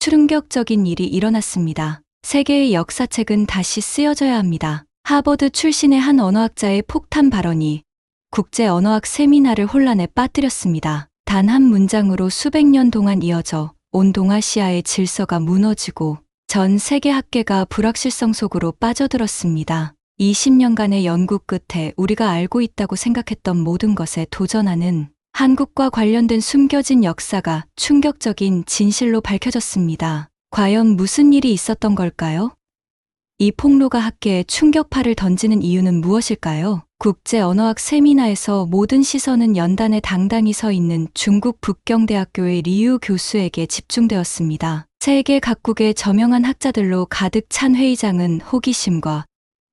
충격적인 일이 일어났습니다. 세계의 역사책은 다시 쓰여져야 합니다. 하버드 출신의 한 언어학자의 폭탄 발언이 국제 언어학 세미나를 혼란에 빠뜨렸습니다. 단 한 문장으로 수백 년 동안 이어져 온 동아시아의 질서가 무너지고 전 세계 학계가 불확실성 속으로 빠져들었습니다. 20년간의 연구 끝에 우리가 알고 있다고 생각했던 모든 것에 도전하는 한국과 관련된 숨겨진 역사가 충격적인 진실로 밝혀졌습니다. 과연 무슨 일이 있었던 걸까요? 이 폭로가 학계에 충격파를 던지는 이유는 무엇일까요? 국제 언어학 세미나에서 모든 시선은 연단에 당당히 서 있는 중국 북경대학교의 리유 교수에게 집중되었습니다. 세계 각국의 저명한 학자들로 가득 찬 회의장은 호기심과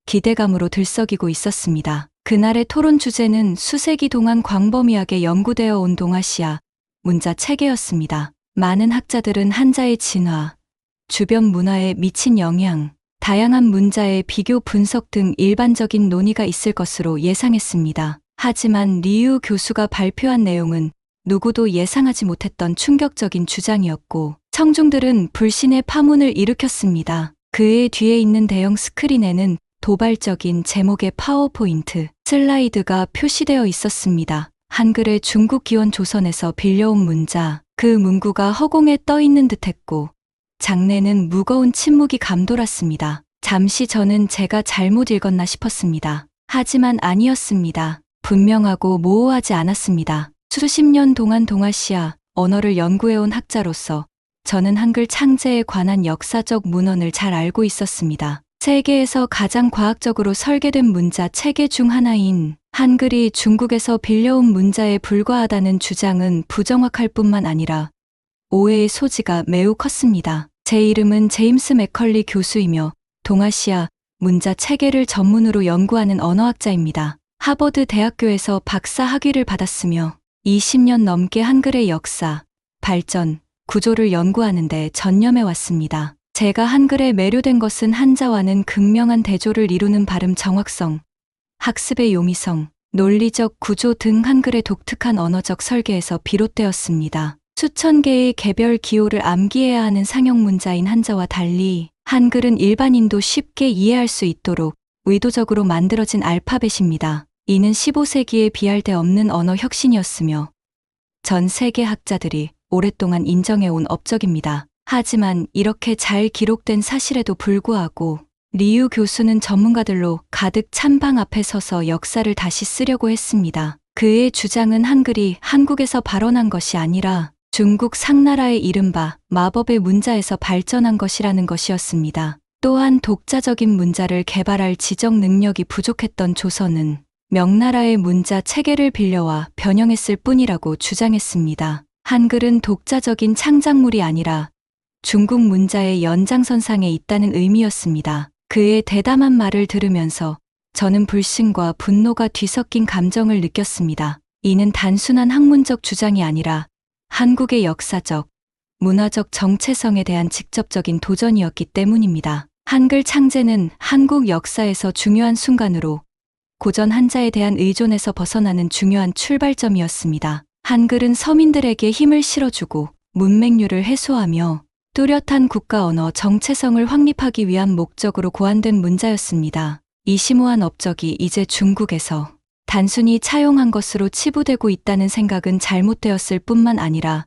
기대감으로 들썩이고 있었습니다. 그날의 토론 주제는 수세기 동안 광범위하게 연구되어 온 동아시아 문자 체계였습니다. 많은 학자들은 한자의 진화, 주변 문화에 미친 영향, 다양한 문자의 비교 분석 등 일반적인 논의가 있을 것으로 예상했습니다. 하지만 리유 교수가 발표한 내용은 누구도 예상하지 못했던 충격적인 주장이었고 청중들은 불신의 파문을 일으켰습니다. 그의 뒤에 있는 대형 스크린에는 도발적인 제목의 파워포인트 슬라이드가 표시되어 있었습니다. 한글의 중국 기원 조선에서 빌려온 문자, 그 문구가 허공에 떠 있는 듯했고 장내는 무거운 침묵이 감돌았습니다. 잠시 저는 제가 잘못 읽었나 싶었습니다. 하지만 아니었습니다. 분명하고 모호하지 않았습니다. 수십 년 동안 동아시아 언어를 연구해온 학자로서 저는 한글 창제에 관한 역사적 문헌을 잘 알고 있었습니다. 세계에서 가장 과학적으로 설계된 문자 체계 중 하나인 한글이 중국에서 빌려온 문자에 불과하다는 주장은 부정확할 뿐만 아니라 오해의 소지가 매우 컸습니다. 제 이름은 제임스 맥컬리 교수이며 동아시아 문자 체계를 전문으로 연구하는 언어학자입니다. 하버드 대학교에서 박사 학위를 받았으며 20년 넘게 한글의 역사, 발전, 구조를 연구하는 데 전념해 왔습니다. 제가 한글에 매료된 것은 한자와는 극명한 대조를 이루는 발음 정확성, 학습의 용이성, 논리적 구조 등 한글의 독특한 언어적 설계에서 비롯되었습니다. 수천 개의 개별 기호를 암기해야 하는 상형 문자인 한자와 달리 한글은 일반인도 쉽게 이해할 수 있도록 의도적으로 만들어진 알파벳입니다. 이는 15세기에 비할 데 없는 언어 혁신이었으며 전 세계 학자들이 오랫동안 인정해온 업적입니다. 하지만 이렇게 잘 기록된 사실에도 불구하고 리유 교수는 전문가들로 가득 찬 방 앞에 서서 역사를 다시 쓰려고 했습니다. 그의 주장은 한글이 한국에서 발원한 것이 아니라 중국 상나라의 이른바 마법의 문자에서 발전한 것이라는 것이었습니다. 또한 독자적인 문자를 개발할 지적 능력이 부족했던 조선은 명나라의 문자 체계를 빌려와 변형했을 뿐이라고 주장했습니다. 한글은 독자적인 창작물이 아니라 중국 문자의 연장선상에 있다는 의미였습니다. 그의 대담한 말을 들으면서 저는 불신과 분노가 뒤섞인 감정을 느꼈습니다. 이는 단순한 학문적 주장이 아니라 한국의 역사적, 문화적 정체성에 대한 직접적인 도전이었기 때문입니다. 한글 창제는 한국 역사에서 중요한 순간으로 고전 한자에 대한 의존에서 벗어나는 중요한 출발점이었습니다. 한글은 서민들에게 힘을 실어주고 문맹률을 해소하며 뚜렷한 국가 언어 정체성을 확립하기 위한 목적으로 고안된 문자였습니다. 이 심오한 업적이 이제 중국에서 단순히 차용한 것으로 치부되고 있다는 생각은 잘못되었을 뿐만 아니라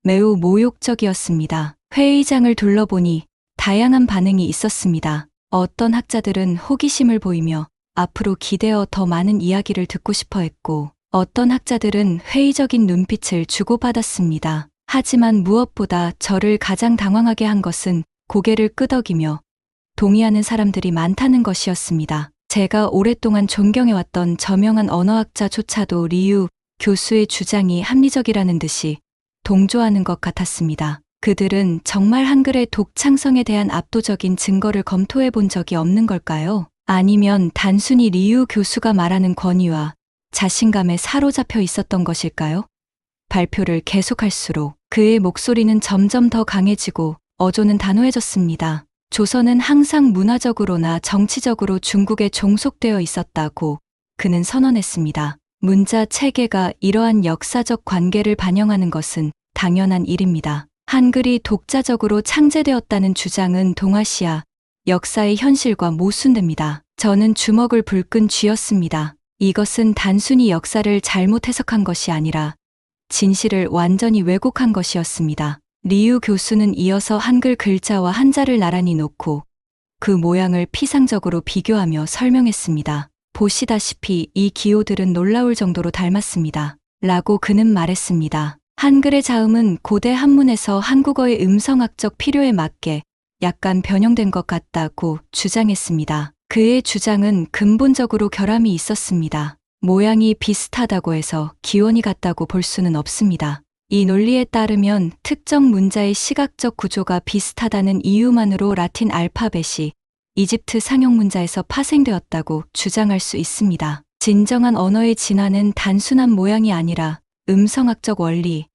매우 모욕적이었습니다. 회의장을 둘러보니 다양한 반응이 있었습니다. 어떤 학자들은 호기심을 보이며 앞으로 기대어 더 많은 이야기를 듣고 싶어 했고 어떤 학자들은 회의적인 눈빛을 주고받았습니다. 하지만 무엇보다 저를 가장 당황하게 한 것은 고개를 끄덕이며 동의하는 사람들이 많다는 것이었습니다. 제가 오랫동안 존경해왔던 저명한 언어학자조차도 리유 교수의 주장이 합리적이라는 듯이 동조하는 것 같았습니다. 그들은 정말 한글의 독창성에 대한 압도적인 증거를 검토해 본 적이 없는 걸까요? 아니면 단순히 리유 교수가 말하는 권위와 자신감에 사로잡혀 있었던 것일까요? 발표를 계속할수록 그의 목소리는 점점 더 강해지고 어조는 단호해졌습니다. 조선은 항상 문화적으로나 정치적으로 중국에 종속되어 있었다고 그는 선언했습니다. 문자 체계가 이러한 역사적 관계를 반영하는 것은 당연한 일입니다. 한글이 독자적으로 창제되었다는 주장은 동아시아 역사의 현실과 모순됩니다. 저는 주먹을 불끈 쥐었습니다. 이것은 단순히 역사를 잘못 해석한 것이 아니라 진실을 완전히 왜곡한 것이었습니다. 리유 교수는 이어서 한글 글자와 한자를 나란히 놓고 그 모양을 피상적으로 비교하며 설명했습니다. 보시다시피 이 기호들은 놀라울 정도로 닮았습니다. 라고 그는 말했습니다. 한글의 자음은 고대 한문에서 한국어의 음성학적 필요에 맞게 약간 변형된 것 같다고 주장했습니다. 그의 주장은 근본적으로 결함이 있었습니다. 모양이 비슷하다고 해서 기원이 같다고 볼 수는 없습니다. 이 논리에 따르면 특정 문자의 시각적 구조가 비슷하다는 이유만으로 라틴 알파벳이 이집트 상형 문자에서 파생되었다고 주장할 수 있습니다. 진정한 언어의 진화는 단순한 모양이 아니라 음성학적 원리,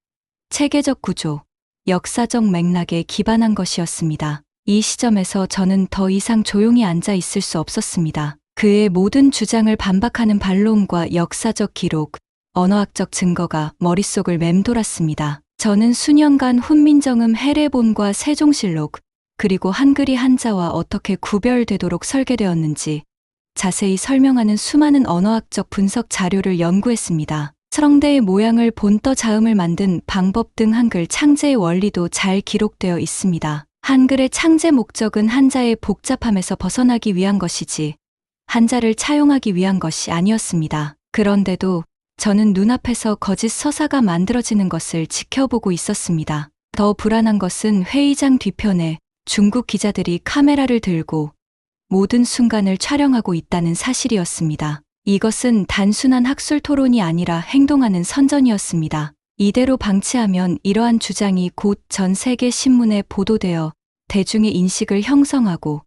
체계적 구조, 역사적 맥락에 기반한 것이었습니다. 이 시점에서 저는 더 이상 조용히 앉아 있을 수 없었습니다. 그의 모든 주장을 반박하는 반론과 역사적 기록, 언어학적 증거가 머릿속을 맴돌았습니다. 저는 수년간 훈민정음 해례본과 세종실록, 그리고 한글이 한자와 어떻게 구별되도록 설계되었는지 자세히 설명하는 수많은 언어학적 분석 자료를 연구했습니다. 성대의 모양을 본떠 자음을 만든 방법 등 한글 창제의 원리도 잘 기록되어 있습니다. 한글의 창제 목적은 한자의 복잡함에서 벗어나기 위한 것이지 한자를 차용하기 위한 것이 아니었습니다. 그런데도 저는 눈앞에서 거짓 서사가 만들어지는 것을 지켜보고 있었습니다. 더 불안한 것은 회의장 뒤편에 중국 기자들이 카메라를 들고 모든 순간을 촬영하고 있다는 사실이었습니다. 이것은 단순한 학술 토론이 아니라 행동하는 선전이었습니다. 이대로 방치하면 이러한 주장이 곧 전 세계 신문에 보도되어 대중의 인식을 형성하고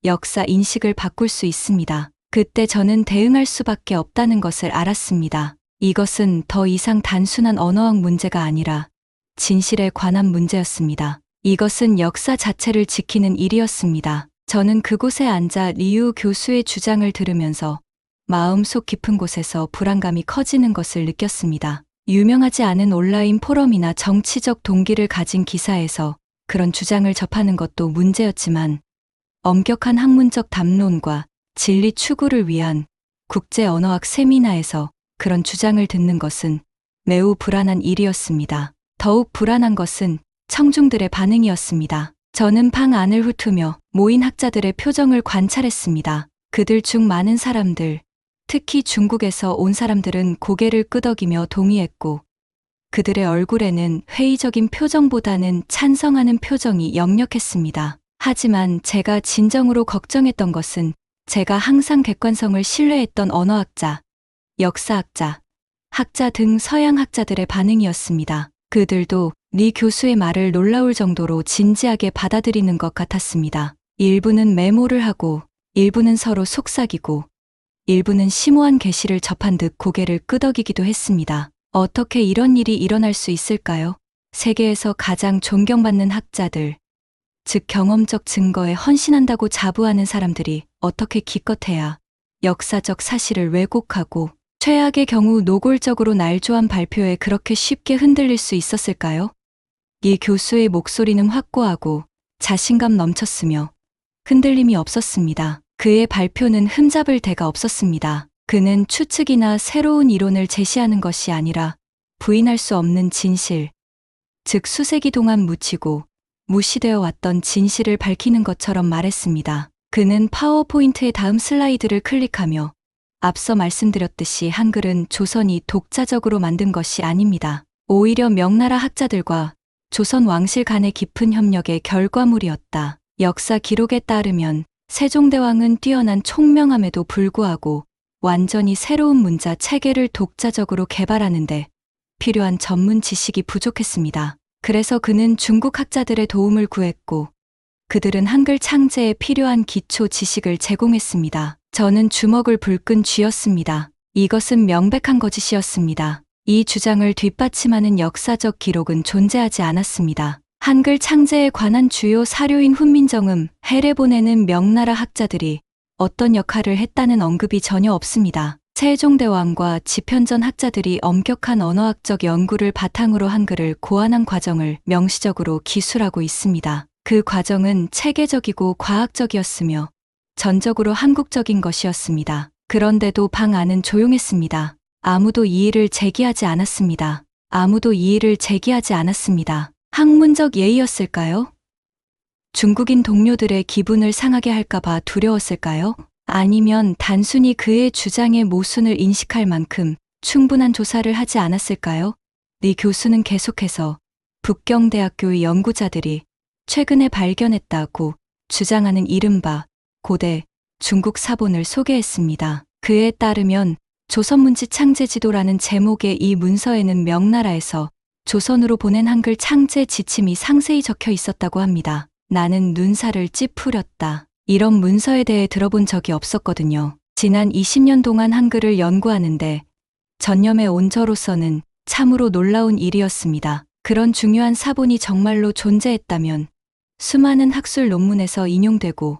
역사 인식을 바꿀 수 있습니다. 그때 저는 대응할 수밖에 없다는 것을 알았습니다. 이것은 더 이상 단순한 언어학 문제가 아니라 진실에 관한 문제였습니다. 이것은 역사 자체를 지키는 일이었습니다. 저는 그곳에 앉아 리유 교수의 주장을 들으면서 마음속 깊은 곳에서 불안감이 커지는 것을 느꼈습니다. 유명하지 않은 온라인 포럼이나 정치적 동기를 가진 기사에서 그런 주장을 접하는 것도 문제였지만 엄격한 학문적 담론과 진리 추구를 위한 국제 언어학 세미나에서 그런 주장을 듣는 것은 매우 불안한 일이었습니다. 더욱 불안한 것은 청중들의 반응이었습니다. 저는 방 안을 훑으며 모인 학자들의 표정을 관찰했습니다. 그들 중 많은 사람들, 특히 중국에서 온 사람들은 고개를 끄덕이며 동의했고 그들의 얼굴에는 회의적인 표정보다는 찬성하는 표정이 역력했습니다. 하지만 제가 진정으로 걱정했던 것은 제가 항상 객관성을 신뢰했던 언어학자, 역사학자, 학자 등 서양 학자들의 반응이었습니다. 그들도 리 교수의 말을 놀라울 정도로 진지하게 받아들이는 것 같았습니다. 일부는 메모를 하고 일부는 서로 속삭이고 일부는 심오한 계시를 접한 듯 고개를 끄덕이기도 했습니다. 어떻게 이런 일이 일어날 수 있을까요? 세계에서 가장 존경받는 학자들, 즉 경험적 증거에 헌신한다고 자부하는 사람들이 어떻게 기껏해야 역사적 사실을 왜곡하고 최악의 경우 노골적으로 날조한 발표에 그렇게 쉽게 흔들릴 수 있었을까요? 이 교수의 목소리는 확고하고 자신감 넘쳤으며 흔들림이 없었습니다. 그의 발표는 흠잡을 데가 없었습니다. 그는 추측이나 새로운 이론을 제시하는 것이 아니라 부인할 수 없는 진실, 즉 수세기 동안 묻히고 무시되어 왔던 진실을 밝히는 것처럼 말했습니다. 그는 파워포인트의 다음 슬라이드를 클릭하며 앞서 말씀드렸듯이 한글은 조선이 독자적으로 만든 것이 아닙니다. 오히려 명나라 학자들과 조선 왕실 간의 깊은 협력의 결과물이었다. 역사 기록에 따르면 세종대왕은 뛰어난 총명함에도 불구하고 완전히 새로운 문자 체계를 독자적으로 개발하는데 필요한 전문 지식이 부족했습니다. 그래서 그는 중국 학자들의 도움을 구했고 그들은 한글 창제에 필요한 기초 지식을 제공했습니다. 저는 주먹을 불끈 쥐었습니다. 이것은 명백한 거짓이었습니다. 이 주장을 뒷받침하는 역사적 기록은 존재하지 않았습니다. 한글 창제에 관한 주요 사료인 훈민정음, 해례본에는 명나라 학자들이 어떤 역할을 했다는 언급이 전혀 없습니다. 세종대왕과 집현전 학자들이 엄격한 언어학적 연구를 바탕으로 한글을 고안한 과정을 명시적으로 기술하고 있습니다. 그 과정은 체계적이고 과학적이었으며 전적으로 한국적인 것이었습니다. 그런데도 방 안은 조용했습니다. 아무도 이의를 제기하지 않았습니다. 아무도 이의를 제기하지 않았습니다. 학문적 예의였을까요? 중국인 동료들의 기분을 상하게 할까봐 두려웠을까요? 아니면 단순히 그의 주장의 모순을 인식할 만큼 충분한 조사를 하지 않았을까요? 리 교수는 계속해서 북경대학교의 연구자들이 최근에 발견했다고 주장하는 이른바 고대 중국 사본을 소개했습니다. 그에 따르면 조선문지 창제지도라는 제목의 이 문서에는 명나라에서 조선으로 보낸 한글 창제 지침이 상세히 적혀 있었다고 합니다. 나는 눈살을 찌푸렸다. 이런 문서에 대해 들어본 적이 없었거든요. 지난 20년 동안 한글을 연구하는데 전념해 온 저로서는 참으로 놀라운 일이었습니다. 그런 중요한 사본이 정말로 존재했다면 수많은 학술 논문에서 인용되고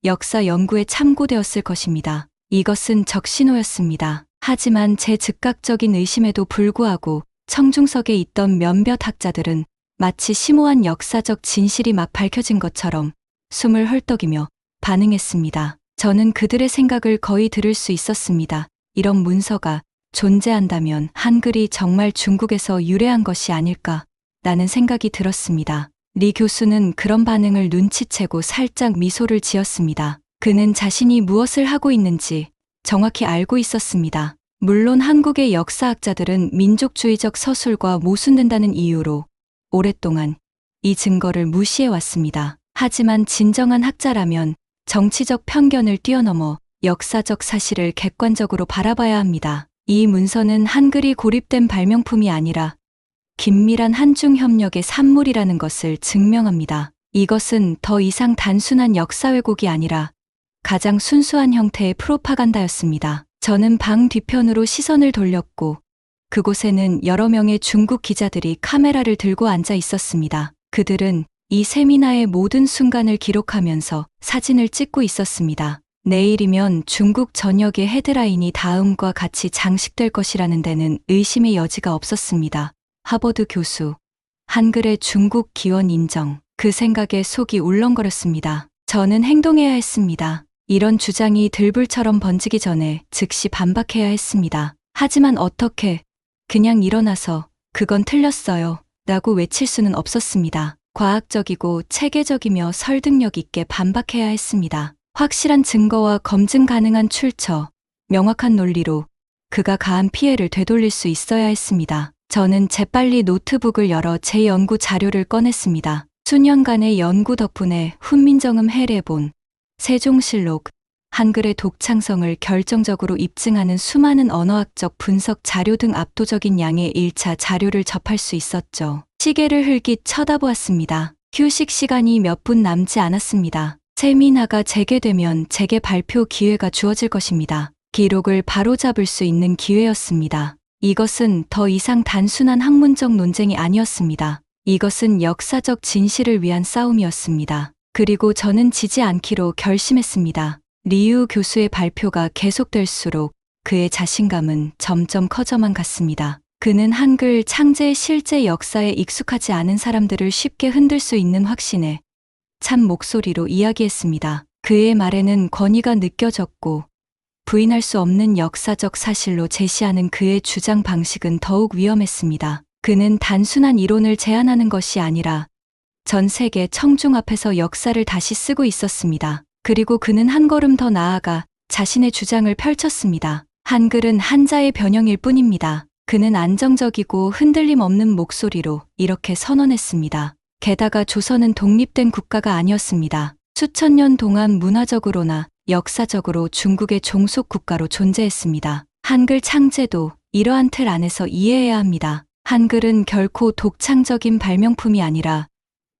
역사 연구에 참고되었을 것입니다. 이것은 적신호였습니다. 하지만 제 즉각적인 의심에도 불구하고 청중석에 있던 몇몇 학자들은 마치 심오한 역사적 진실이 막 밝혀진 것처럼 숨을 헐떡이며 반응했습니다. 저는 그들의 생각을 거의 들을 수 있었습니다. 이런 문서가 존재한다면 한글이 정말 중국에서 유래한 것이 아닐까 라는 생각이 들었습니다. 리 교수는 그런 반응을 눈치채고 살짝 미소를 지었습니다. 그는 자신이 무엇을 하고 있는지 정확히 알고 있었습니다. 물론 한국의 역사학자들은 민족주의적 서술과 모순된다는 이유로 오랫동안 이 증거를 무시해왔습니다. 하지만 진정한 학자라면 정치적 편견을 뛰어넘어 역사적 사실을 객관적으로 바라봐야 합니다. 이 문서는 한글이 고립된 발명품이 아니라 긴밀한 한중 협력의 산물이라는 것을 증명합니다. 이것은 더 이상 단순한 역사 왜곡이 아니라 가장 순수한 형태의 프로파간다였습니다. 저는 방 뒤편으로 시선을 돌렸고 그곳에는 여러 명의 중국 기자들이 카메라를 들고 앉아 있었습니다. 그들은 이 세미나의 모든 순간을 기록하면서 사진을 찍고 있었습니다. 내일이면 중국 전역의 헤드라인이 다음과 같이 장식될 것이라는 데는 의심의 여지가 없었습니다. 하버드 교수, 한글의 중국 기원 인정. 그 생각에 속이 울렁거렸습니다. 저는 행동해야 했습니다. 이런 주장이 들불처럼 번지기 전에 즉시 반박해야 했습니다. 하지만 어떻게 그냥 일어나서 그건 틀렸어요 라고 외칠 수는 없었습니다. 과학적이고 체계적이며 설득력 있게 반박해야 했습니다. 확실한 증거와 검증 가능한 출처, 명확한 논리로 그가 가한 피해를 되돌릴 수 있어야 했습니다. 저는 재빨리 노트북을 열어 제 연구 자료를 꺼냈습니다. 수년간의 연구 덕분에 훈민정음 해례본, 세종실록, 한글의 독창성을 결정적으로 입증하는 수많은 언어학적 분석 자료 등 압도적인 양의 1차 자료를 접할 수 있었죠. 시계를 흘깃 쳐다보았습니다. 휴식 시간이 몇 분 남지 않았습니다. 세미나가 재개되면 재개 발표 기회가 주어질 것입니다. 기록을 바로잡을 수 있는 기회였습니다. 이것은 더 이상 단순한 학문적 논쟁이 아니었습니다. 이것은 역사적 진실을 위한 싸움이었습니다. 그리고 저는 지지 않기로 결심했습니다. 리유 교수의 발표가 계속될수록 그의 자신감은 점점 커져만 갔습니다. 그는 한글 창제의 실제 역사에 익숙하지 않은 사람들을 쉽게 흔들 수 있는 확신에 찬 목소리로 이야기했습니다. 그의 말에는 권위가 느껴졌고 부인할 수 없는 역사적 사실로 제시하는 그의 주장 방식은 더욱 위험했습니다. 그는 단순한 이론을 제안하는 것이 아니라 전 세계 청중 앞에서 역사를 다시 쓰고 있었습니다. 그리고 그는 한 걸음 더 나아가 자신의 주장을 펼쳤습니다. 한글은 한자의 변형일 뿐입니다. 그는 안정적이고 흔들림 없는 목소리로 이렇게 선언했습니다. 게다가 조선은 독립된 국가가 아니었습니다. 수천 년 동안 문화적으로나 역사적으로 중국의 종속 국가로 존재했습니다. 한글 창제도 이러한 틀 안에서 이해해야 합니다. 한글은 결코 독창적인 발명품이 아니라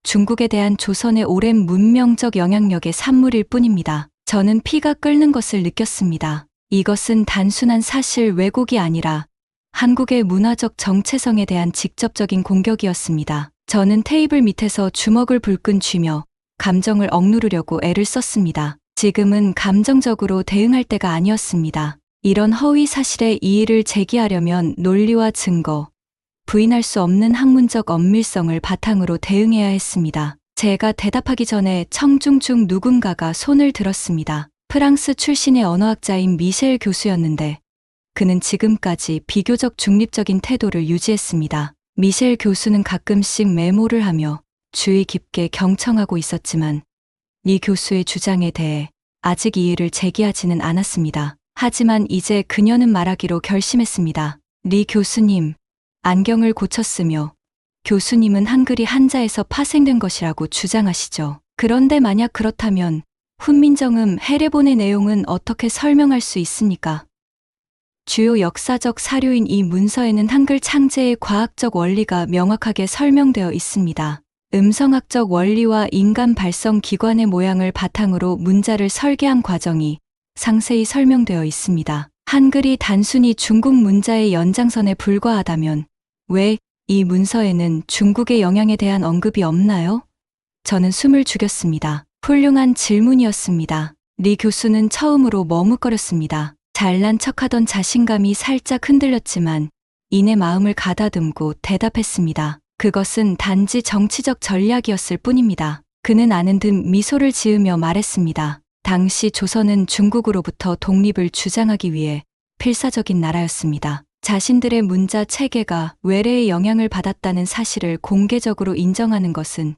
중국에 대한 조선의 오랜 문명적 영향력의 산물일 뿐입니다. 저는 피가 끓는 것을 느꼈습니다. 이것은 단순한 사실 왜곡이 아니라 한국의 문화적 정체성에 대한 직접적인 공격이었습니다. 저는 테이블 밑에서 주먹을 불끈 쥐며 감정을 억누르려고 애를 썼습니다. 지금은 감정적으로 대응할 때가 아니었습니다. 이런 허위 사실에 이의를 제기하려면 논리와 증거, 부인할 수 없는 학문적 엄밀성을 바탕으로 대응해야 했습니다. 제가 대답하기 전에 청중 중 누군가가 손을 들었습니다. 프랑스 출신의 언어학자인 미셸 교수였는데 그는 지금까지 비교적 중립적인 태도를 유지했습니다. 미셸 교수는 가끔씩 메모를 하며 주의 깊게 경청하고 있었지만 이 교수의 주장에 대해 아직 이의를 제기하지는 않았습니다. 하지만 이제 그녀는 말하기로 결심했습니다. 리 교수님, 안경을 고쳤으며 교수님은 한글이 한자에서 파생된 것이라고 주장하시죠. 그런데 만약 그렇다면 훈민정음 해례본의 내용은 어떻게 설명할 수 있습니까? 주요 역사적 사료인 이 문서에는 한글 창제의 과학적 원리가 명확하게 설명되어 있습니다. 음성학적 원리와 인간 발성 기관의 모양을 바탕으로 문자를 설계한 과정이 상세히 설명되어 있습니다. 한글이 단순히 중국 문자의 연장선에 불과하다면 왜 이 문서에는 중국의 영향에 대한 언급이 없나요? 저는 숨을 죽였습니다. 훌륭한 질문이었습니다. 리 교수는 처음으로 머뭇거렸습니다. 잘난 척하던 자신감이 살짝 흔들렸지만 이내 마음을 가다듬고 대답했습니다. 그것은 단지 정치적 전략이었을 뿐입니다. 그는 아는 듯 미소를 지으며 말했습니다. 당시 조선은 중국으로부터 독립을 주장하기 위해 필사적인 나라였습니다. 자신들의 문자 체계가 외래의 영향을 받았다는 사실을 공개적으로 인정하는 것은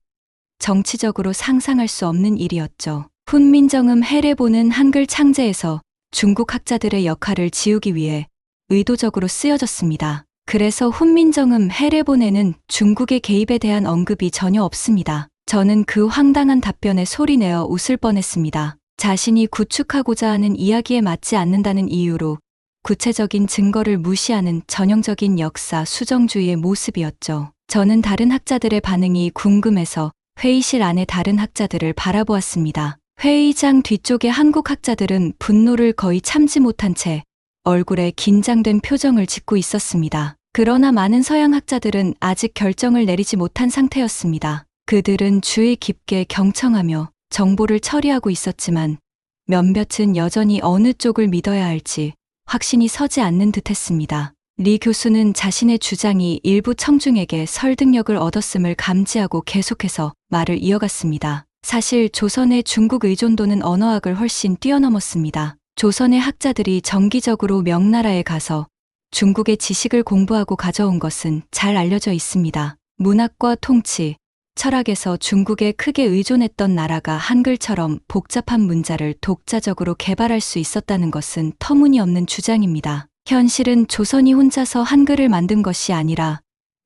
정치적으로 상상할 수 없는 일이었죠. 훈민정음 해례본은 한글 창제에서 중국 학자들의 역할을 지우기 위해 의도적으로 쓰여졌습니다. 그래서 훈민정음 해례본에는 중국의 개입에 대한 언급이 전혀 없습니다. 저는 그 황당한 답변에 소리내어 웃을 뻔했습니다. 자신이 구축하고자 하는 이야기에 맞지 않는다는 이유로 구체적인 증거를 무시하는 전형적인 역사 수정주의의 모습이었죠. 저는 다른 학자들의 반응이 궁금해서 회의실 안에 다른 학자들을 바라보았습니다. 회의장 뒤쪽의 한국 학자들은 분노를 거의 참지 못한 채 얼굴에 긴장된 표정을 짓고 있었습니다. 그러나 많은 서양 학자들은 아직 결정을 내리지 못한 상태였습니다. 그들은 주의 깊게 경청하며 정보를 처리하고 있었지만 몇몇은 여전히 어느 쪽을 믿어야 할지 확신이 서지 않는 듯했습니다. 리 교수는 자신의 주장이 일부 청중에게 설득력을 얻었음을 감지하고 계속해서 말을 이어갔습니다. 사실 조선의 중국 의존도는 언어학을 훨씬 뛰어넘었습니다. 조선의 학자들이 정기적으로 명나라에 가서 중국의 지식을 공부하고 가져온 것은 잘 알려져 있습니다. 문학과 통치, 철학에서 중국에 크게 의존했던 나라가 한글처럼 복잡한 문자를 독자적으로 개발할 수 있었다는 것은 터무니없는 주장입니다. 현실은 조선이 혼자서 한글을 만든 것이 아니라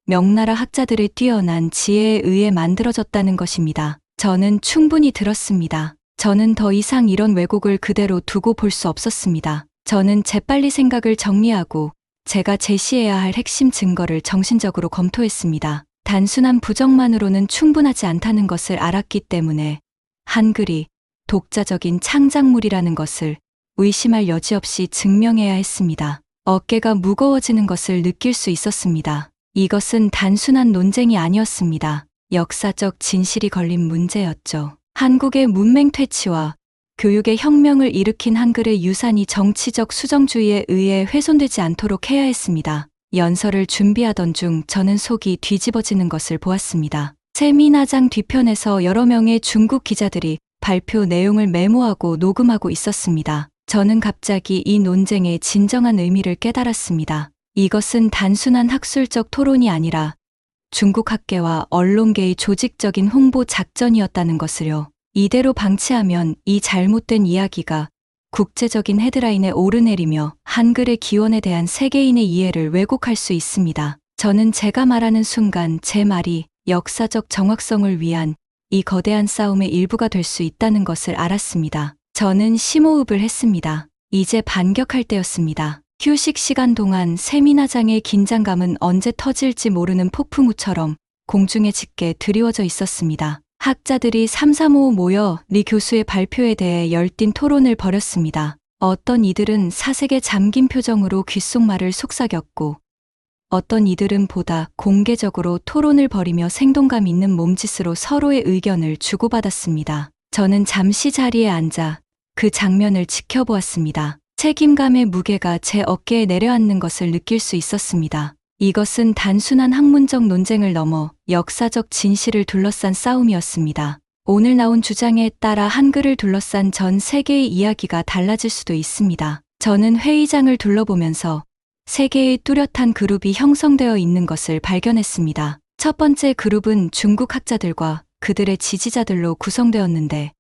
명나라 학자들의 뛰어난 지혜에 의해 만들어졌다는 것입니다. 저는 충분히 들었습니다. 저는 더 이상 이런 왜곡을 그대로 두고 볼 수 없었습니다. 저는 재빨리 생각을 정리하고 제가 제시해야 할 핵심 증거를 정신적으로 검토했습니다. 단순한 부정만으로는 충분하지 않다는 것을 알았기 때문에 한글이 독자적인 창작물이라는 것을 의심할 여지 없이 증명해야 했습니다. 어깨가 무거워지는 것을 느낄 수 있었습니다. 이것은 단순한 논쟁이 아니었습니다. 역사적 진실이 걸린 문제였죠. 한국의 문맹 퇴치와 교육의 혁명을 일으킨 한글의 유산이 정치적 수정주의에 의해 훼손되지 않도록 해야 했습니다. 연설을 준비하던 중 저는 속이 뒤집어지는 것을 보았습니다. 세미나장 뒤편에서 여러 명의 중국 기자들이 발표 내용을 메모하고 녹음하고 있었습니다. 저는 갑자기 이 논쟁의 진정한 의미를 깨달았습니다. 이것은 단순한 학술적 토론이 아니라 중국 학계와 언론계의 조직적인 홍보 작전이었다는 것을요. 이대로 방치하면 이 잘못된 이야기가 국제적인 헤드라인에 오르내리며 한글의 기원에 대한 세계인의 이해를 왜곡할 수 있습니다. 저는 제가 말하는 순간 제 말이 역사적 정확성을 위한 이 거대한 싸움의 일부가 될 수 있다는 것을 알았습니다. 저는 심호흡을 했습니다. 이제 반격할 때였습니다. 휴식 시간 동안 세미나장의 긴장감은 언제 터질지 모르는 폭풍우처럼 공중에 짙게 드리워져 있었습니다. 학자들이 삼삼오오 모여 리 교수의 발표에 대해 열띤 토론을 벌였습니다. 어떤 이들은 사색에 잠긴 표정으로 귓속말을 속삭였고 어떤 이들은 보다 공개적으로 토론을 벌이며 생동감 있는 몸짓으로 서로의 의견을 주고받았습니다. 저는 잠시 자리에 앉아 그 장면을 지켜보았습니다. 책임감의 무게가 제 어깨에 내려앉는 것을 느낄 수 있었습니다. 이것은 단순한 학문적 논쟁을 넘어 역사적 진실을 둘러싼 싸움이었습니다. 오늘 나온 주장에 따라 한글을 둘러싼 전 세계의 이야기가 달라질 수도 있습니다. 저는 회의장을 둘러보면서 세 개의 뚜렷한 그룹이 형성되어 있는 것을 발견했습니다. 첫 번째 그룹은 중국 학자들과 그들의 지지자들로 구성되었는데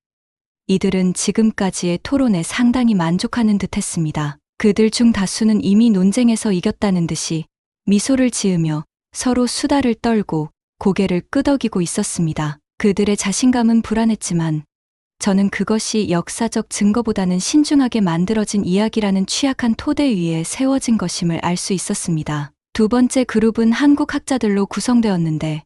이들은 지금까지의 토론에 상당히 만족하는 듯했습니다. 그들 중 다수는 이미 논쟁에서 이겼다는 듯이 미소를 지으며 서로 수다를 떨고 고개를 끄덕이고 있었습니다. 그들의 자신감은 불안했지만 저는 그것이 역사적 증거보다는 신중하게 만들어진 이야기라는 취약한 토대 위에 세워진 것임을 알 수 있었습니다. 두 번째 그룹은 한국 학자들로 구성되었는데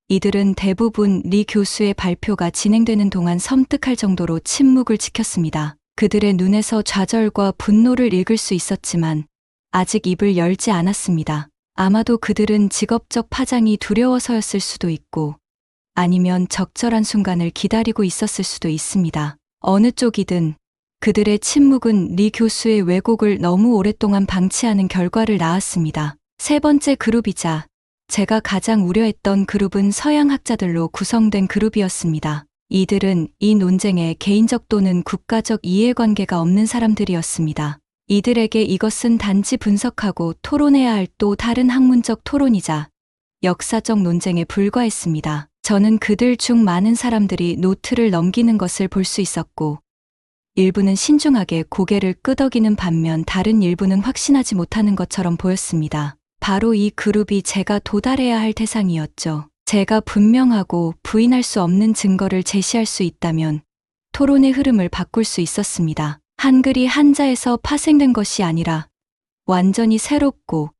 이들은 대부분 리 교수의 발표가 진행되는 동안 섬뜩할 정도로 침묵을 지켰습니다. 그들의 눈에서 좌절과 분노를 읽을 수 있었지만 아직 입을 열지 않았습니다. 아마도 그들은 직업적 파장이 두려워서였을 수도 있고 아니면 적절한 순간을 기다리고 있었을 수도 있습니다. 어느 쪽이든 그들의 침묵은 리 교수의 왜곡을 너무 오랫동안 방치하는 결과를 낳았습니다. 세 번째 그룹이자 제가 가장 우려했던 그룹은 서양 학자들로 구성된 그룹이었습니다. 이들은 이 논쟁에 개인적 또는 국가적 이해관계가 없는 사람들이었습니다. 이들에게 이것은 단지 분석하고 토론해야 할 또 다른 학문적 토론이자 역사적 논쟁에 불과했습니다. 저는 그들 중 많은 사람들이 노트를 넘기는 것을 볼 수 있었고 일부는 신중하게 고개를 끄덕이는 반면 다른 일부는 확신하지 못하는 것처럼 보였습니다. 바로 이 그룹이 제가 도달해야 할 대상이었죠. 제가 분명하고 부인할 수 없는 증거를 제시할 수 있다면 토론의 흐름을 바꿀 수 있었습니다. 한글이 한자에서 파생된 것이 아니라 완전히 새롭고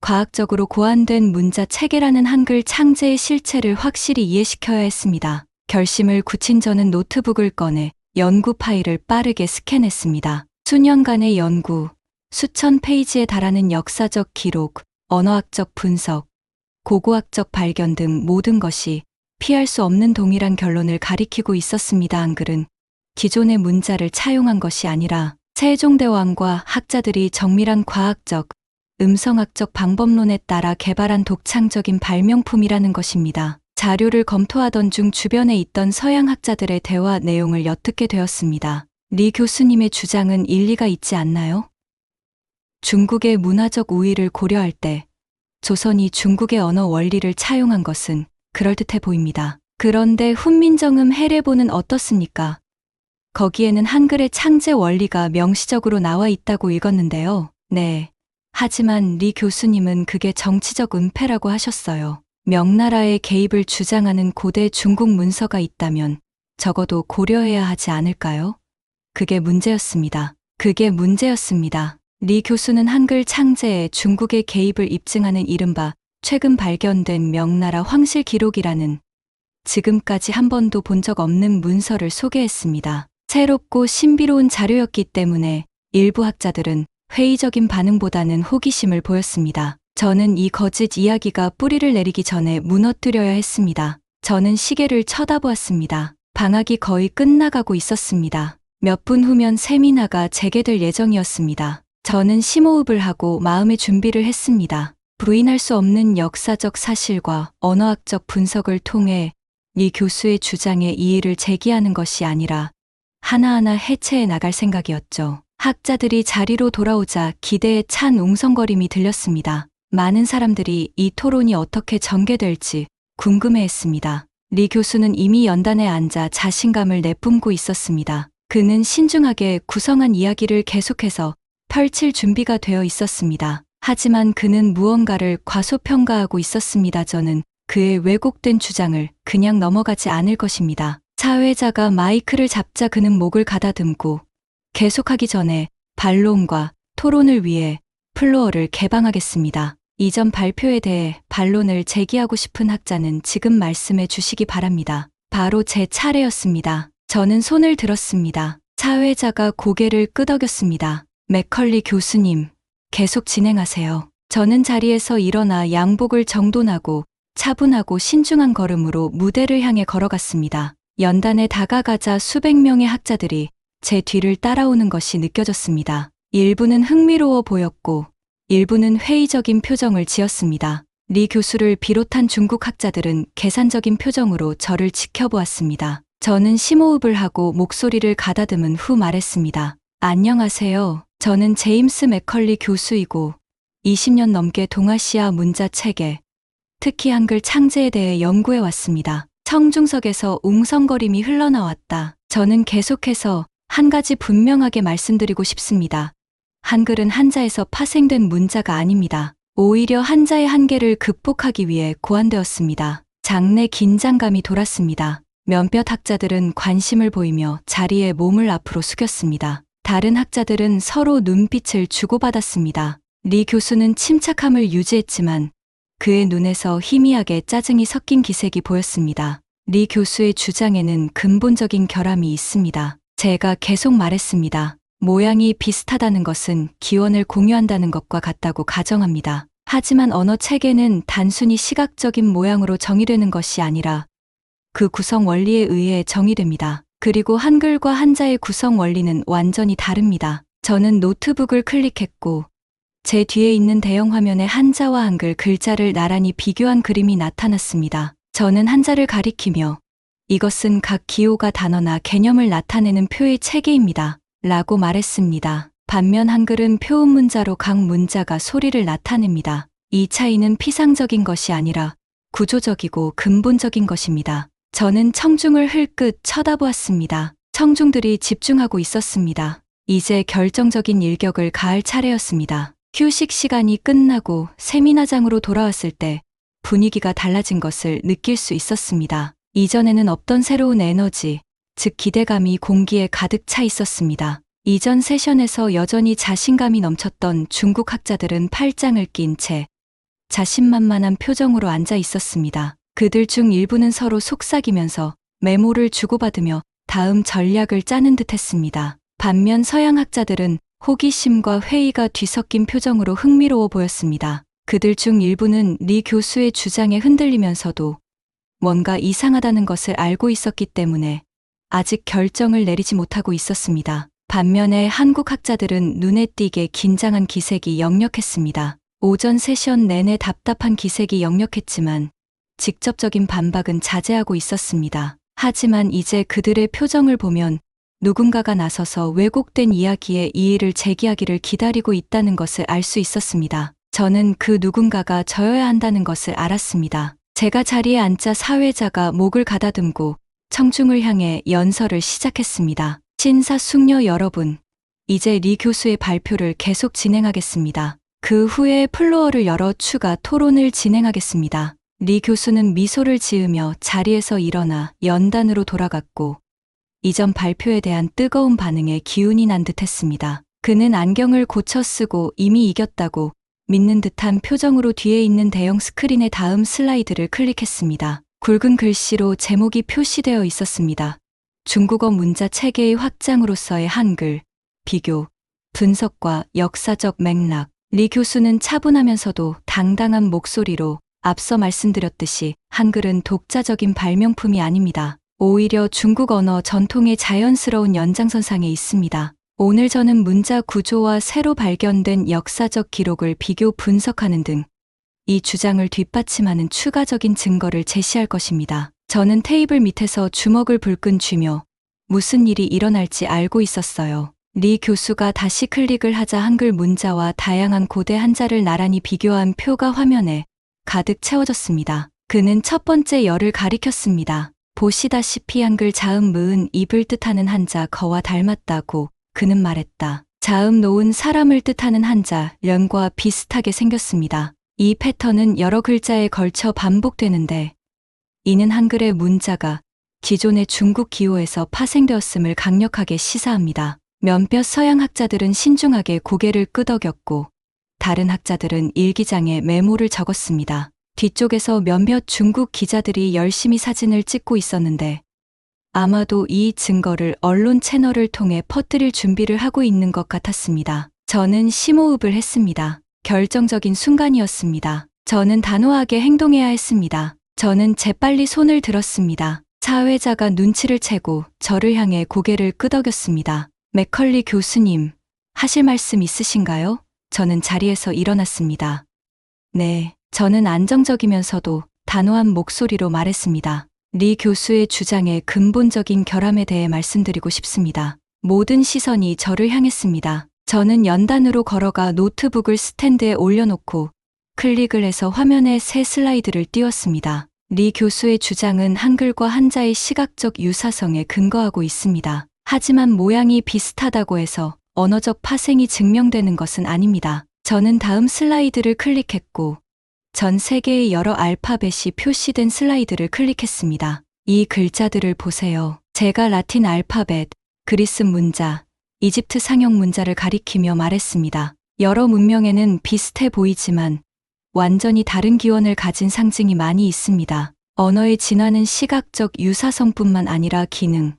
과학적으로 고안된 문자 체계라는 한글 창제의 실체를 확실히 이해시켜야 했습니다. 결심을 굳힌 저는 노트북을 꺼내 연구 파일을 빠르게 스캔했습니다. 수년간의 연구, 수천 페이지에 달하는 역사적 기록, 언어학적 분석, 고고학적 발견 등 모든 것이 피할 수 없는 동일한 결론을 가리키고 있었습니다. 한글은 기존의 문자를 차용한 것이 아니라 세종대왕과 학자들이 정밀한 과학적, 음성학적 방법론에 따라 개발한 독창적인 발명품이라는 것입니다. 자료를 검토하던 중 주변에 있던 서양 학자들의 대화 내용을 엿듣게 되었습니다. 리 교수님의 주장은 일리가 있지 않나요? 중국의 문화적 우위를 고려할 때 조선이 중국의 언어 원리를 차용한 것은 그럴듯해 보입니다. 그런데 훈민정음 해례보는 어떻습니까? 거기에는 한글의 창제 원리가 명시적으로 나와 있다고 읽었는데요. 네. 하지만 리 교수님은 그게 정치적 은폐라고 하셨어요. 명나라의 개입을 주장하는 고대 중국 문서가 있다면 적어도 고려해야 하지 않을까요? 그게 문제였습니다. 그게 문제였습니다. 리 교수는 한글 창제에 중국의 개입을 입증하는 이른바 최근 발견된 명나라 황실 기록이라는 지금까지 한 번도 본 적 없는 문서를 소개했습니다. 새롭고 신비로운 자료였기 때문에 일부 학자들은 회의적인 반응보다는 호기심을 보였습니다. 저는 이 거짓 이야기가 뿌리를 내리기 전에 무너뜨려야 했습니다. 저는 시계를 쳐다보았습니다. 방학이 거의 끝나가고 있었습니다. 몇 분 후면 세미나가 재개될 예정이었습니다. 저는 심호흡을 하고 마음의 준비를 했습니다. 부인할 수 없는 역사적 사실과 언어학적 분석을 통해 이 교수의 주장에 이의를 제기하는 것이 아니라 하나하나 해체해 나갈 생각이었죠. 학자들이 자리로 돌아오자 기대에 찬 웅성거림이 들렸습니다. 많은 사람들이 이 토론이 어떻게 전개될지 궁금해했습니다. 리 교수는 이미 연단에 앉아 자신감을 내뿜고 있었습니다. 그는 신중하게 구성한 이야기를 계속해서 펼칠 준비가 되어 있었습니다. 하지만 그는 무언가를 과소평가하고 있었습니다. 저는 그의 왜곡된 주장을 그냥 넘어가지 않을 것입니다. 사회자가 마이크를 잡자 그는 목을 가다듬고 계속하기 전에 반론과 토론을 위해 플로어를 개방하겠습니다. 이전 발표에 대해 반론을 제기하고 싶은 학자는 지금 말씀해 주시기 바랍니다. 바로 제 차례였습니다. 저는 손을 들었습니다. 사회자가 고개를 끄덕였습니다. 맥컬리 교수님, 계속 진행하세요. 저는 자리에서 일어나 양복을 정돈하고 차분하고 신중한 걸음으로 무대를 향해 걸어갔습니다. 연단에 다가가자 수백 명의 학자들이 제 뒤를 따라오는 것이 느껴졌습니다. 일부는 흥미로워 보였고 일부는 회의적인 표정을 지었습니다. 리 교수를 비롯한 중국 학자들은 계산적인 표정으로 저를 지켜보았습니다. 저는 심호흡을 하고 목소리를 가다듬은 후 말했습니다. 안녕하세요. 저는 제임스 맥컬리 교수이고 20년 넘게 동아시아 문자 체계, 특히 한글 창제에 대해 연구해 왔습니다. 청중석에서 웅성거림이 흘러나왔다. 저는 계속해서 한 가지 분명하게 말씀드리고 싶습니다. 한글은 한자에서 파생된 문자가 아닙니다. 오히려 한자의 한계를 극복하기 위해 고안되었습니다. 장내 긴장감이 돌았습니다. 몇몇 학자들은 관심을 보이며 자리에 몸을 앞으로 숙였습니다. 다른 학자들은 서로 눈빛을 주고받았습니다. 리 교수는 침착함을 유지했지만 그의 눈에서 희미하게 짜증이 섞인 기색이 보였습니다. 리 교수의 주장에는 근본적인 결함이 있습니다. 제가 계속 말했습니다. 모양이 비슷하다는 것은 기원을 공유한다는 것과 같다고 가정합니다. 하지만 언어 체계는 단순히 시각적인 모양으로 정의되는 것이 아니라 그 구성 원리에 의해 정의됩니다. 그리고 한글과 한자의 구성 원리는 완전히 다릅니다. 저는 노트북을 클릭했고 제 뒤에 있는 대형 화면에 한자와 한글 글자를 나란히 비교한 그림이 나타났습니다. 저는 한자를 가리키며 이것은 각 기호가 단어나 개념을 나타내는 표의 체계입니다. 라고 말했습니다. 반면 한글은 표음 문자로 각 문자가 소리를 나타냅니다. 이 차이는 피상적인 것이 아니라 구조적이고 근본적인 것입니다. 저는 청중을 흘끗 쳐다보았습니다. 청중들이 집중하고 있었습니다. 이제 결정적인 일격을 가할 차례였습니다. 휴식 시간이 끝나고 세미나장으로 돌아왔을 때 분위기가 달라진 것을 느낄 수 있었습니다. 이전에는 없던 새로운 에너지, 즉 기대감이 공기에 가득 차 있었습니다. 이전 세션에서 여전히 자신감이 넘쳤던 중국 학자들은 팔짱을 낀 채 자신만만한 표정으로 앉아 있었습니다. 그들 중 일부는 서로 속삭이면서 메모를 주고받으며 다음 전략을 짜는 듯 했습니다. 반면 서양 학자들은 호기심과 회의가 뒤섞인 표정으로 흥미로워 보였습니다. 그들 중 일부는 리 교수의 주장에 흔들리면서도 뭔가 이상하다는 것을 알고 있었기 때문에 아직 결정을 내리지 못하고 있었습니다. 반면에 한국 학자들은 눈에 띄게 긴장한 기색이 역력했습니다. 오전 세션 내내 답답한 기색이 역력했지만 직접적인 반박은 자제하고 있었습니다. 하지만 이제 그들의 표정을 보면 누군가가 나서서 왜곡된 이야기에 이의를 제기하기를 기다리고 있다는 것을 알 수 있었습니다. 저는 그 누군가가 저여야 한다는 것을 알았습니다. 제가 자리에 앉자 사회자가 목을 가다듬고 청중을 향해 연설을 시작했습니다. 신사숙녀 여러분, 이제 리 교수의 발표를 계속 진행하겠습니다. 그 후에 플로어를 열어 추가 토론을 진행하겠습니다. 리 교수는 미소를 지으며 자리에서 일어나 연단으로 돌아갔고 이전 발표에 대한 뜨거운 반응에 기운이 난 듯했습니다. 그는 안경을 고쳐 쓰고 이미 이겼다고 믿는 듯한 표정으로 뒤에 있는 대형 스크린의 다음 슬라이드를 클릭했습니다. 굵은 글씨로 제목이 표시되어 있었습니다. 중국어 문자 체계의 확장으로서의 한글, 비교, 분석과 역사적 맥락. 리 교수는 차분하면서도 당당한 목소리로 앞서 말씀드렸듯이 한글은 독자적인 발명품이 아닙니다. 오히려 중국 언어 전통의 자연스러운 연장선상에 있습니다. 오늘 저는 문자 구조와 새로 발견된 역사적 기록을 비교 분석하는 등 이 주장을 뒷받침하는 추가적인 증거를 제시할 것입니다. 저는 테이블 밑에서 주먹을 불끈 쥐며 무슨 일이 일어날지 알고 있었어요. 리 교수가 다시 클릭을 하자 한글 문자와 다양한 고대 한자를 나란히 비교한 표가 화면에 가득 채워졌습니다. 그는 첫 번째 열을 가리켰습니다. 보시다시피 한글 자음 무은 입을 뜻하는 한자 거와 닮았다고 그는 말했다. 자음 노은 사람을 뜻하는 한자 련과 비슷하게 생겼습니다. 이 패턴은 여러 글자에 걸쳐 반복되는데 이는 한글의 문자가 기존의 중국 기호에서 파생되었음을 강력하게 시사합니다. 몇몇 서양 학자들은 신중하게 고개를 끄덕였고 다른 학자들은 일기장에 메모를 적었습니다. 뒤쪽에서 몇몇 중국 기자들이 열심히 사진을 찍고 있었는데 아마도 이 증거를 언론 채널을 통해 퍼뜨릴 준비를 하고 있는 것 같았습니다. 저는 심호흡을 했습니다. 결정적인 순간이었습니다. 저는 단호하게 행동해야 했습니다. 저는 재빨리 손을 들었습니다. 사회자가 눈치를 채고 저를 향해 고개를 끄덕였습니다. 맥컬리 교수님, 하실 말씀 있으신가요? 저는 자리에서 일어났습니다. 네, 저는 안정적이면서도 단호한 목소리로 말했습니다. 리 교수의 주장의 근본적인 결함에 대해 말씀드리고 싶습니다. 모든 시선이 저를 향했습니다. 저는 연단으로 걸어가 노트북을 스탠드에 올려놓고 클릭을 해서 화면에 새 슬라이드를 띄웠습니다. 리 교수의 주장은 한글과 한자의 시각적 유사성에 근거하고 있습니다. 하지만 모양이 비슷하다고 해서 언어적 파생이 증명되는 것은 아닙니다. 저는 다음 슬라이드를 클릭했고 전 세계의 여러 알파벳이 표시된 슬라이드를 클릭했습니다. 이 글자들을 보세요. 제가 라틴 알파벳, 그리스 문자, 이집트 상형 문자를 가리키며 말했습니다. 여러 문명에는 비슷해 보이지만 완전히 다른 기원을 가진 상징이 많이 있습니다. 언어의 진화는 시각적 유사성뿐만 아니라 기능,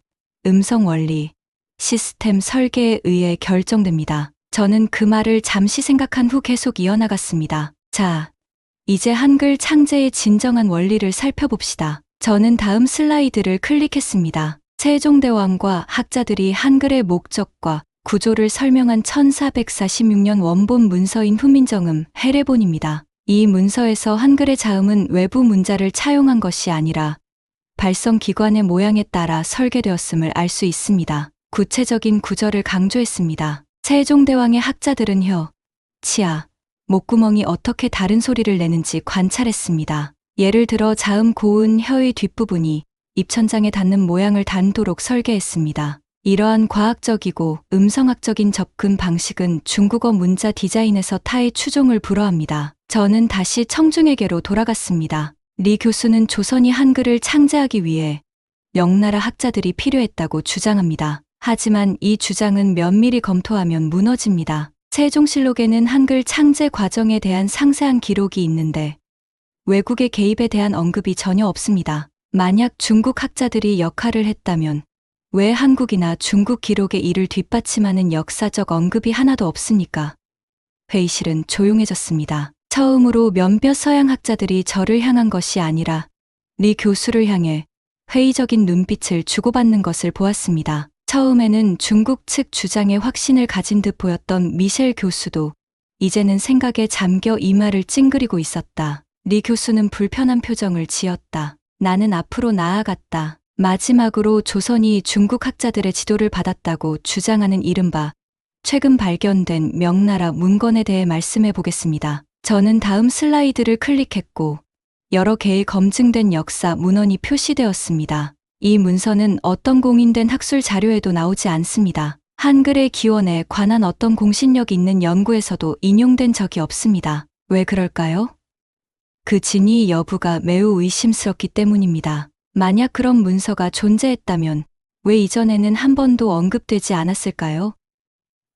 음성 원리, 시스템 설계에 의해 결정됩니다. 저는 그 말을 잠시 생각한 후 계속 이어나갔습니다. 자, 이제 한글 창제의 진정한 원리를 살펴봅시다. 저는 다음 슬라이드를 클릭했습니다. 세종대왕과 학자들이 한글의 목적과 구조를 설명한 1446년 원본 문서인 후민정음 해례본입니다. 이 문서에서 한글의 자음은 외부 문자를 차용한 것이 아니라 발성기관의 모양에 따라 설계되었음을 알 수 있습니다. 구체적인 구절을 강조했습니다. 세종대왕의 학자들은 혀, 치아, 목구멍이 어떻게 다른 소리를 내는지 관찰했습니다. 예를 들어 자음 고은 혀의 뒷부분이 입천장에 닿는 모양을 닮도록 설계했습니다. 이러한 과학적이고 음성학적인 접근 방식은 중국어 문자 디자인에서 타의 추종을 불허합니다. 저는 다시 청중에게로 돌아갔습니다. 리 교수는 조선이 한글을 창제하기 위해 명나라 학자들이 필요했다고 주장합니다. 하지만 이 주장은 면밀히 검토하면 무너집니다. 세종실록에는 한글 창제 과정에 대한 상세한 기록이 있는데 외국의 개입에 대한 언급이 전혀 없습니다. 만약 중국 학자들이 역할을 했다면 왜 한국이나 중국 기록에 이를 뒷받침하는 역사적 언급이 하나도 없습니까? 회의실은 조용해졌습니다. 처음으로 몇몇 서양 학자들이 저를 향한 것이 아니라 리 교수를 향해 회의적인 눈빛을 주고받는 것을 보았습니다. 처음에는 중국 측 주장에 확신을 가진 듯 보였던 미셸 교수도 이제는 생각에 잠겨 이마를 찡그리고 있었다. 리 교수는 불편한 표정을 지었다. 나는 앞으로 나아갔다. 마지막으로 조선이 중국 학자들의 지도를 받았다고 주장하는 이른바 최근 발견된 명나라 문건에 대해 말씀해 보겠습니다. 저는 다음 슬라이드를 클릭했고 여러 개의 검증된 역사 문헌이 표시되었습니다. 이 문서는 어떤 공인된 학술 자료에도 나오지 않습니다. 한글의 기원에 관한 어떤 공신력 있는 연구에서도 인용된 적이 없습니다. 왜 그럴까요? 그 진위 여부가 매우 의심스럽기 때문입니다. 만약 그런 문서가 존재했다면 왜 이전에는 한 번도 언급되지 않았을까요?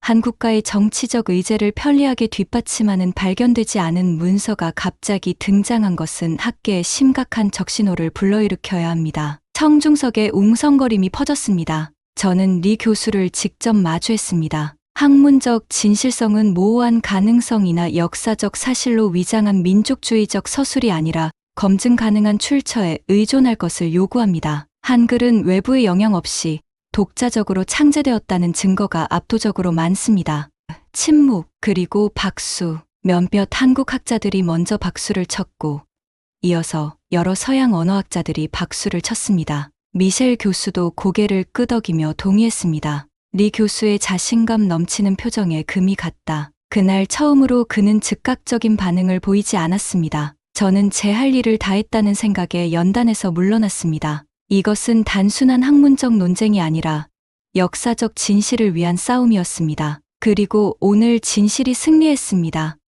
한국과의 정치적 의제를 편리하게 뒷받침하는 발견되지 않은 문서가 갑자기 등장한 것은 학계에 심각한 적신호를 불러일으켜야 합니다. 청중석에 웅성거림이 퍼졌습니다. 저는 리 교수를 직접 마주했습니다. 학문적 진실성은 모호한 가능성이나 역사적 사실로 위장한 민족주의적 서술이 아니라 검증 가능한 출처에 의존할 것을 요구합니다. 한글은 외부의 영향 없이 독자적으로 창제되었다는 증거가 압도적으로 많습니다. 침묵, 그리고 박수. 몇몇 한국 학자들이 먼저 박수를 쳤고 이어서 여러 서양 언어학자들이 박수를 쳤습니다. 미셸 교수도 고개를 끄덕이며 동의했습니다. 리 교수의 자신감 넘치는 표정에 금이 갔다. 그날 처음으로 그는 즉각적인 반응을 보이지 않았습니다. 저는 제 할 일을 다했다는 생각에 연단에서 물러났습니다. 이것은 단순한 학문적 논쟁이 아니라 역사적 진실을 위한 싸움이었습니다. 그리고 오늘 진실이 승리했습니다.